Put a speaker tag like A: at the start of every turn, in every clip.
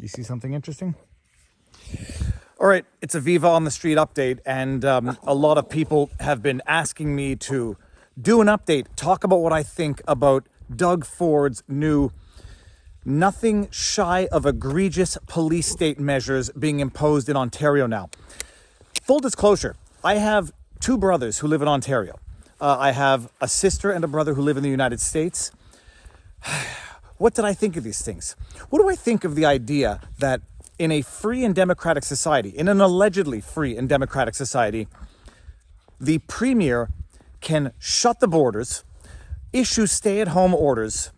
A: You see something interesting? All right, it's a Viva on the Street update, and a lot of people have been asking me to do an update, talk about what I think about Doug Ford's new nothing shy of egregious police state measures being imposed in Ontario now. Full disclosure, I have two brothers who live in Ontario. I have a sister and a brother who live in the United States. What did I think of these things? What do I think of the idea that in a free and democratic society, in an allegedly free and democratic society, the premier can shut the borders, issue stay-at-home orders,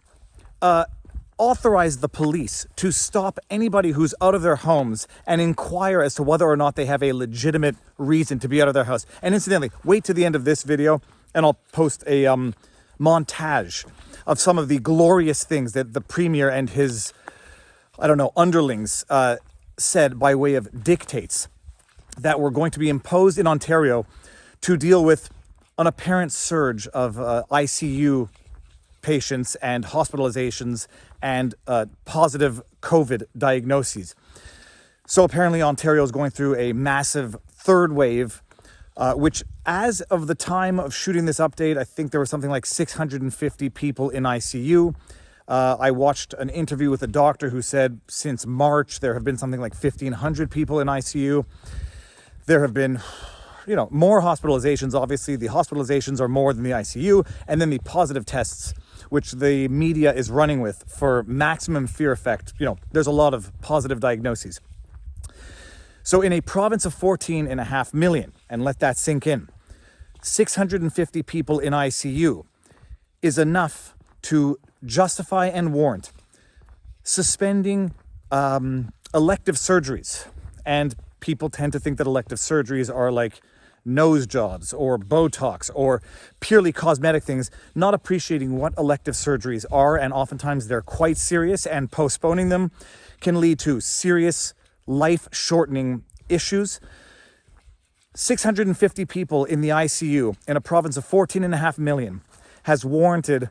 A: authorize the police to stop anybody who's out of their homes and inquire as to whether or not they have a legitimate reason to be out of their house. And incidentally, wait to the end of this video and I'll post a montage of some of the glorious things that the premier and his, underlings said by way of dictates that were going to be imposed in Ontario to deal with an apparent surge of ICU patients and hospitalizations and positive COVID diagnoses. So apparently Ontario is going through a massive third wave, which as of the time of shooting this update, I think there were something like 650 people in ICU. I watched an interview with a doctor who said since March, there have been something like 1,500 people in ICU. There have been, more hospitalizations. Obviously, the hospitalizations are more than the ICU. And then the positive tests, which the media is running with for maximum fear effect. There's a lot of positive diagnoses. So in a province of 14.5 million, and let that sink in, 650 people in ICU is enough to justify and warrant suspending elective surgeries. And people tend to think that elective surgeries are like nose jobs or Botox or purely cosmetic things, not appreciating what elective surgeries are. And oftentimes they're quite serious, and postponing them can lead to serious life-shortening issues. 650 people in the ICU in a province of 14.5 million has warranted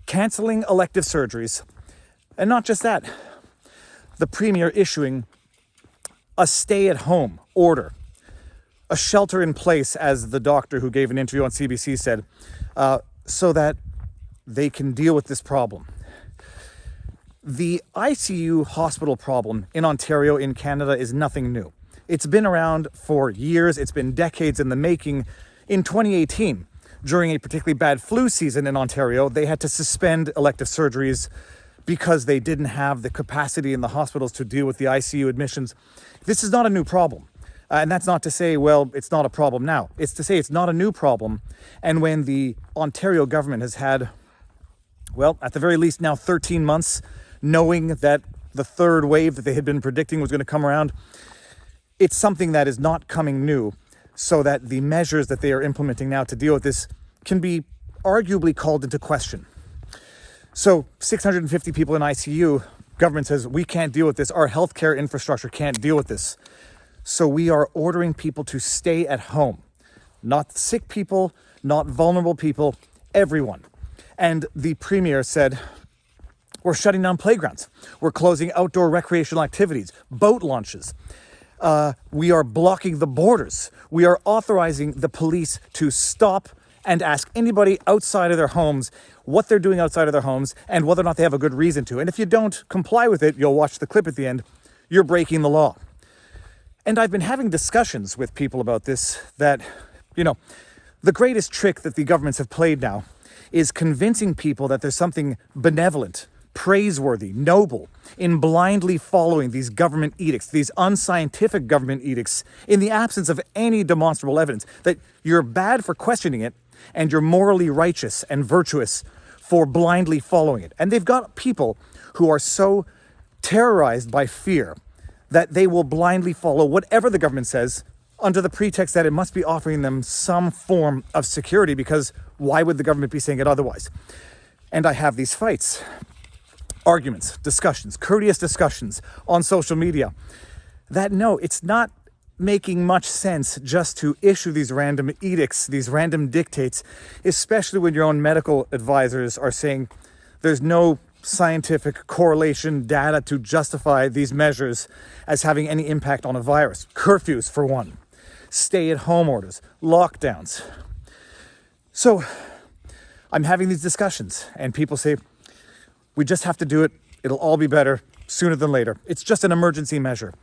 A: canceling elective surgeries. And not just that, the premier issuing a stay-at-home order, a shelter in place, as the doctor who gave an interview on CBC said, so that they can deal with this problem. The ICU hospital problem in Ontario, in Canada, is nothing new. It's been around for years. It's been decades in the making. In 2018, during a particularly bad flu season in Ontario, they had to suspend elective surgeries because they didn't have the capacity in the hospitals to deal with the ICU admissions. This is not a new problem. And that's not to say, well, it's not a problem now. It's to say it's not a new problem. And when the Ontario government has had, well, at the very least now 13 months, knowing that the third wave that they had been predicting was going to come around, it's something that is not coming new, so that the measures that they are implementing now to deal with this can be arguably called into question. So 650 people in ICU, government says, we can't deal with this. Our healthcare infrastructure can't deal with this. So we are ordering people to stay at home. Not sick people, not vulnerable people, everyone. And the premier said, we're shutting down playgrounds. We're closing outdoor recreational activities, boat launches. We are blocking the borders. We are authorizing the police to stop and ask anybody outside of their homes what they're doing outside of their homes and whether or not they have a good reason to. And if you don't comply with it, you'll watch the clip at the end, you're breaking the law. And I've been having discussions with people about this, that, the greatest trick that the governments have played now is convincing people that there's something benevolent, praiseworthy, noble in blindly following these government edicts, these unscientific government edicts, in the absence of any demonstrable evidence, that you're bad for questioning it and you're morally righteous and virtuous for blindly following it. And they've got people who are so terrorized by fear that they will blindly follow whatever the government says under the pretext that it must be offering them some form of security, because why would the government be saying it otherwise? And I have these fights, arguments, discussions, courteous discussions on social media that no, it's not making much sense just to issue these random edicts, these random dictates, especially when your own medical advisors are saying there's no scientific correlation data to justify these measures as having any impact on a virus. Curfews, for one. Stay-at-home orders. Lockdowns. So I'm having these discussions, and people say, we just have to do it. It'll all be better sooner than later. It's just an emergency measure.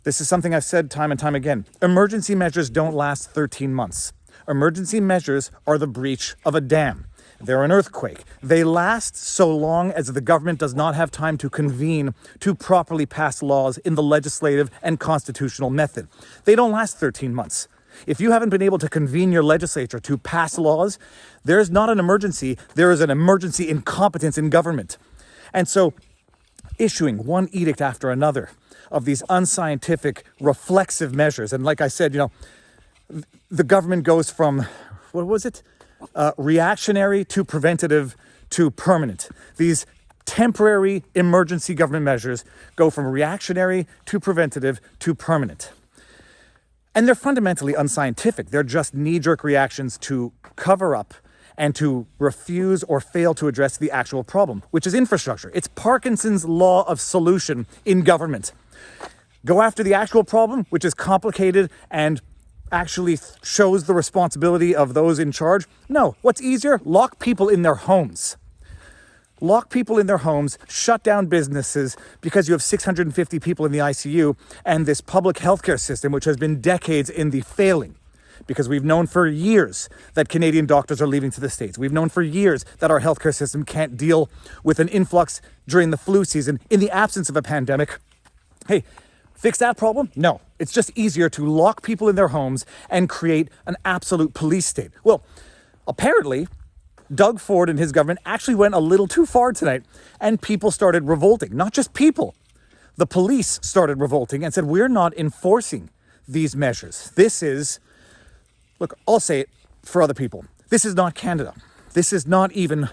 A: This is something I've said time and time again. Emergency measures don't last 13 months. Emergency measures are the breach of a dam. They're an earthquake. They last so long as the government does not have time to convene to properly pass laws in the legislative and constitutional method. They don't last 13 months. If you haven't been able to convene your legislature to pass laws, there's not an emergency, there is an emergency incompetence in government. And so issuing one edict after another of these unscientific, reflexive measures, and like I said, the government goes from, reactionary to preventative to permanent. These temporary emergency government measures go from reactionary to preventative to permanent. And they're fundamentally unscientific. They're just knee-jerk reactions to cover up and to refuse or fail to address the actual problem, which is infrastructure. It's Parkinson's law of solution in government. Go after the actual problem, which is complicated and actually shows the responsibility of those in charge. No, what's easier? Lock people in their homes. Lock people in their homes, shut down businesses because you have 650 people in the ICU and this public healthcare system, which has been decades in the failing. Because we've known for years that Canadian doctors are leaving to the States. We've known for years that our healthcare system can't deal with an influx during the flu season in the absence of a pandemic. Hey, fix that problem? No. It's just easier to lock people in their homes and create an absolute police state. Well, apparently, Doug Ford and his government actually went a little too far tonight, and people started revolting. Not just people. The police started revolting and said, we're not enforcing these measures. This is, look, I'll say it for other people. This is not Canada. This is not even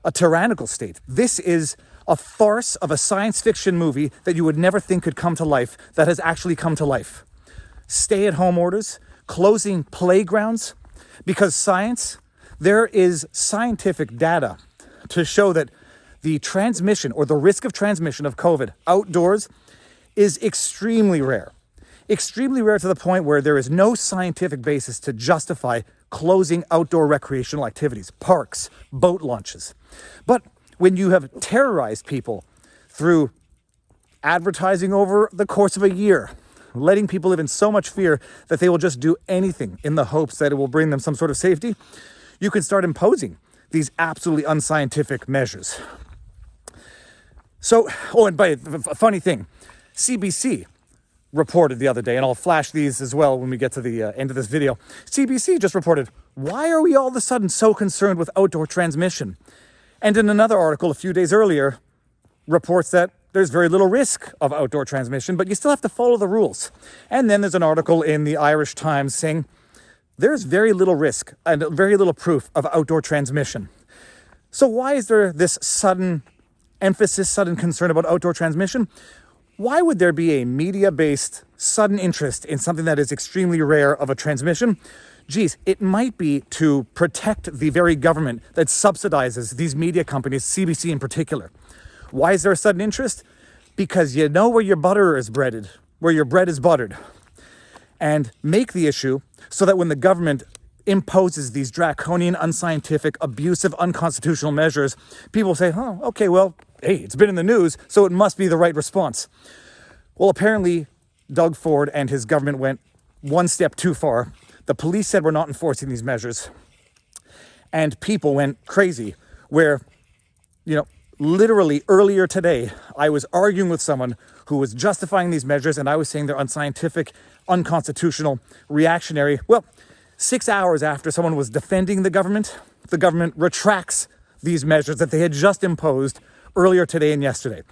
A: a tyrannical state. This is a farce of a science fiction movie that you would never think could come to life that has actually come to life. Stay-at-home orders, closing playgrounds, because science, there is scientific data to show that the transmission or the risk of transmission of COVID outdoors is extremely rare. Extremely rare to the point where there is no scientific basis to justify closing outdoor recreational activities, parks, boat launches. But when you have terrorized people through advertising over the course of a year, letting people live in so much fear that they will just do anything in the hopes that it will bring them some sort of safety, you can start imposing these absolutely unscientific measures. So, and by a funny thing, CBC reported the other day, and I'll flash these as well when we get to the end of this video. CBC just reported, why are we all of a sudden so concerned with outdoor transmission? And in another article a few days earlier, reports that there's very little risk of outdoor transmission, but you still have to follow the rules. And then there's an article in the Irish Times saying there's very little risk and very little proof of outdoor transmission. So why is there this sudden emphasis, sudden concern about outdoor transmission? Why would there be a media-based sudden interest in something that is extremely rare of a transmission? Geez, it might be to protect the very government that subsidizes these media companies, CBC in particular. Why is there a sudden interest? Because you know where your butter is breaded, where your bread is buttered. And make the issue so that when the government imposes these draconian, unscientific, abusive, unconstitutional measures, people say, oh, okay, well, hey, it's been in the news, so it must be the right response. Well, apparently, Doug Ford and his government went one step too far. The police said we're not enforcing these measures. And people went crazy, where, literally earlier today, I was arguing with someone who was justifying these measures, and I was saying they're unscientific, unconstitutional, reactionary. Well, 6 hours after someone was defending the government retracts these measures that they had just imposed earlier today and yesterday.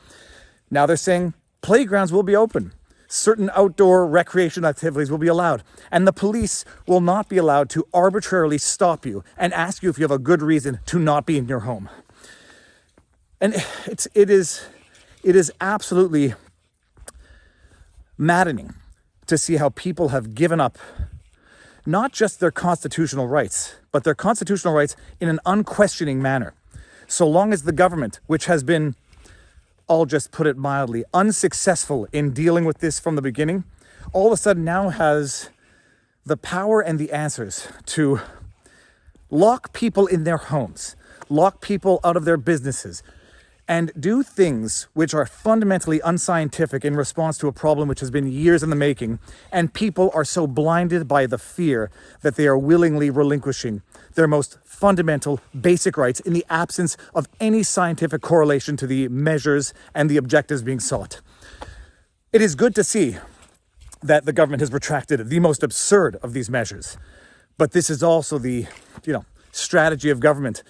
A: Now they're saying playgrounds will be open. Certain outdoor recreation activities will be allowed. And the police will not be allowed to arbitrarily stop you and ask you if you have a good reason to not be in your home. And it is absolutely maddening to see how people have given up not just their constitutional rights, but their constitutional rights in an unquestioning manner. So long as the government, which has been, I'll just put it mildly, unsuccessful in dealing with this from the beginning, all of a sudden now has the power and the answers to lock people in their homes, lock people out of their businesses, and do things which are fundamentally unscientific in response to a problem which has been years in the making, and people are so blinded by the fear that they are willingly relinquishing their most fundamental, basic rights in the absence of any scientific correlation to the measures and the objectives being sought. It is good to see that the government has retracted the most absurd of these measures, but this is also the, strategy of government.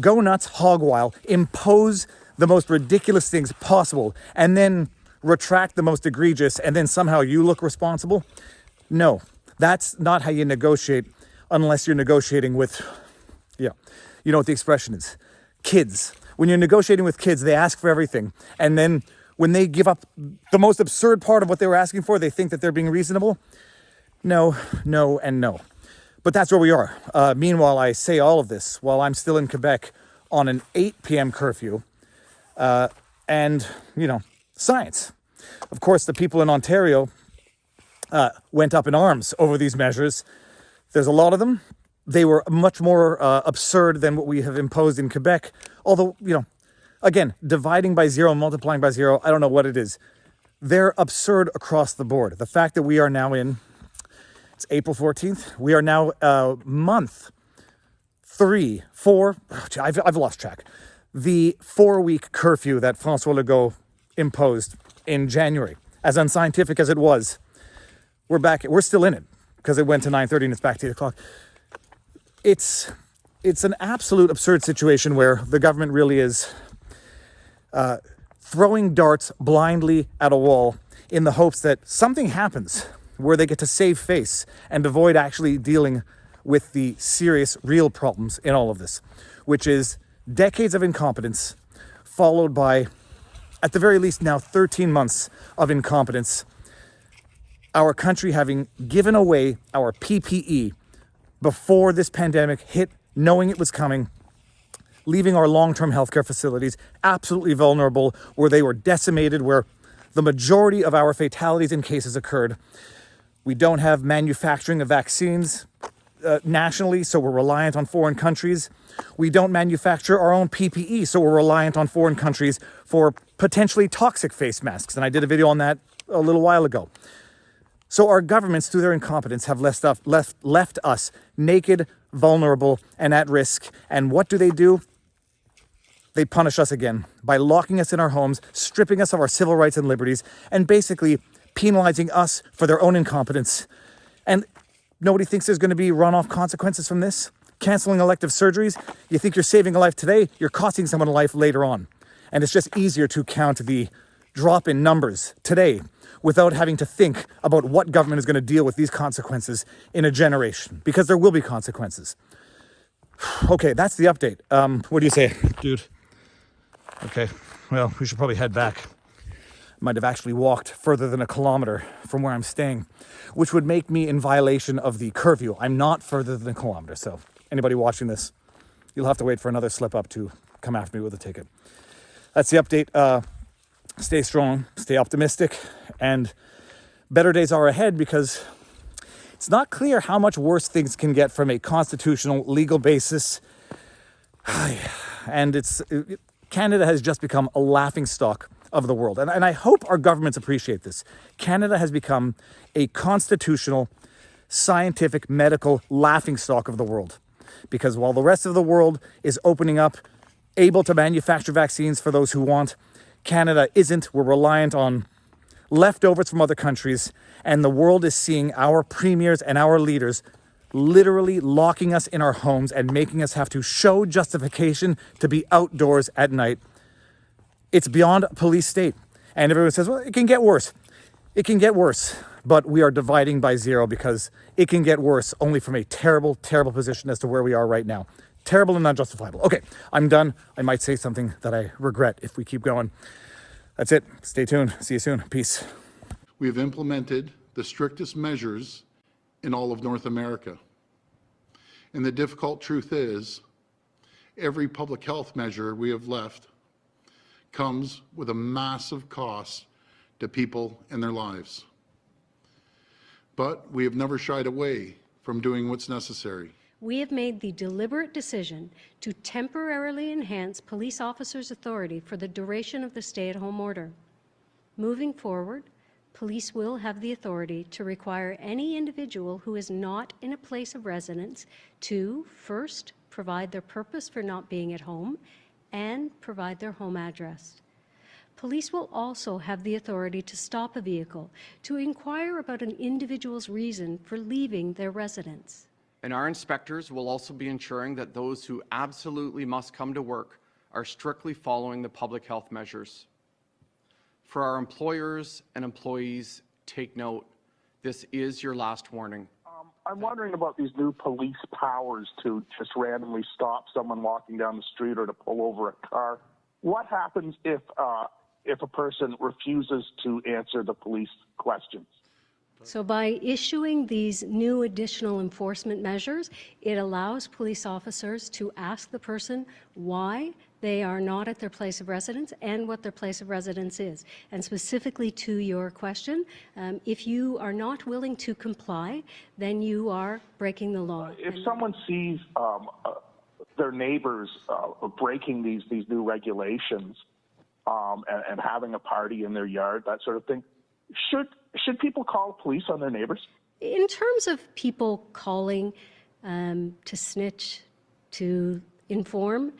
A: Go nuts, hog wild, impose the most ridiculous things possible, and then retract the most egregious, and then somehow you look responsible? No, that's not how you negotiate unless you're negotiating with, you know what the expression is, kids. When you're negotiating with kids, they ask for everything, and then when they give up the most absurd part of what they were asking for, they think that they're being reasonable. No, no, and no. But that's where we are. Meanwhile, I say all of this while I'm still in Quebec on an 8 p.m. curfew. And, science. Of course, the people in Ontario went up in arms over these measures. There's a lot of them. They were much more absurd than what we have imposed in Quebec. Although, again, dividing by zero, multiplying by zero, I don't know what it is. They're absurd across the board. The fact that we are now it's April 14th. We are now month 3, 4, I've lost track. The 4-week curfew that François Legault imposed in January, as unscientific as it was, we're still in it because it went to 9:30 and it's back to 8 o'clock. It's an absolute absurd situation where the government really is throwing darts blindly at a wall in the hopes that something happens where they get to save face and avoid actually dealing with the serious, real problems in all of this, which is decades of incompetence, followed by, at the very least now, 13 months of incompetence. Our country having given away our PPE before this pandemic hit, knowing it was coming, leaving our long-term healthcare facilities absolutely vulnerable, where they were decimated, where the majority of our fatalities and cases occurred. We don't have manufacturing of vaccines nationally, so we're reliant on foreign countries. We don't manufacture our own PPE, so we're reliant on foreign countries for potentially toxic face masks. And I did a video on that a little while ago. So our governments, through their incompetence, have left us naked, vulnerable, and at risk. And what do? They punish us again by locking us in our homes, stripping us of our civil rights and liberties, and basically penalizing us for their own incompetence. And nobody thinks there's going to be runoff consequences from this. Canceling elective surgeries, you think you're saving a life today, you're costing someone a life later on. And it's just easier to count the drop in numbers today without having to think about what government is going to deal with these consequences in a generation, because there will be consequences. Okay, that's the update. What do you say, dude? Okay, well, we should probably head back. Might have actually walked further than a kilometer from where I'm staying, which would make me in violation of the curfew. I'm not further than a kilometer, so anybody watching this, you'll have to wait for another slip up to come after me with a ticket. That's the update. Stay strong, stay optimistic, and better days are ahead, because it's not clear how much worse things can get from a constitutional legal basis. And Canada has just become a laughingstock of the world. And I hope our governments appreciate this. Canada has become a constitutional, scientific, medical laughingstock of the world. Because while the rest of the world is opening up, able to manufacture vaccines for those who want, Canada isn't. We're reliant on leftovers from other countries, and the world is seeing our premiers and our leaders literally locking us in our homes and making us have to show justification to be outdoors at night. It's beyond a police state. And everyone says, well, it can get worse. It can get worse. But we are dividing by zero, because it can get worse only from a terrible, terrible position as to where we are right now. Terrible and unjustifiable. Okay, I'm done. I might say something that I regret if we keep going. That's it. Stay tuned. See you soon. Peace.
B: We have implemented the strictest measures in all of North America. And the difficult truth is Every public health measure we have left comes with a massive cost to people and their lives. But we have never shied away from doing what's necessary.
C: We have made the deliberate decision to temporarily enhance police officers' authority for the duration of the stay-at-home order. Moving forward, police will have the authority to require any individual who is not in a place of residence to, first, provide their purpose for not being at home and provide their home address. Police will also have the authority to stop a vehicle to inquire about an individual's reason for leaving their residence.
D: And our inspectors will also be ensuring that those who absolutely must come to work are strictly following the public health measures. For our employers and employees, take note, this is your last warning.
E: I'm wondering about these new police powers to just randomly stop someone walking down the street or to pull over a car. What happens if a person refuses to answer the police questions?
C: So by issuing these new additional enforcement measures, it allows police officers to ask the person why they are not at their place of residence and what their place of residence is. And specifically to your question, if you are not willing to comply, then you are breaking the law.
E: If someone sees their neighbors breaking these new regulations and having a party in their yard, that sort of thing, should people call police on their neighbors?
C: In terms of people calling to snitch, to inform,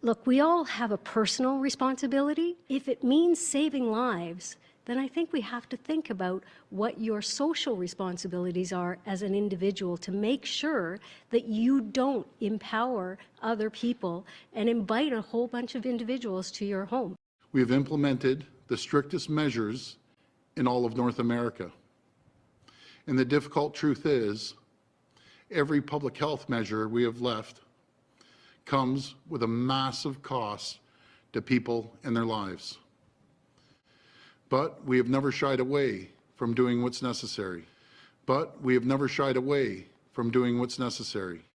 C: look, we all have a personal responsibility. If it means saving lives, then I think we have to think about what your social responsibilities are as an individual to make sure that you don't empower other people and invite a whole bunch of individuals to your home.
B: We have implemented the strictest measures in all of North America. And the difficult truth is, every public health measure we have left comes with a massive cost to people and their lives. But we have never shied away from doing what's necessary.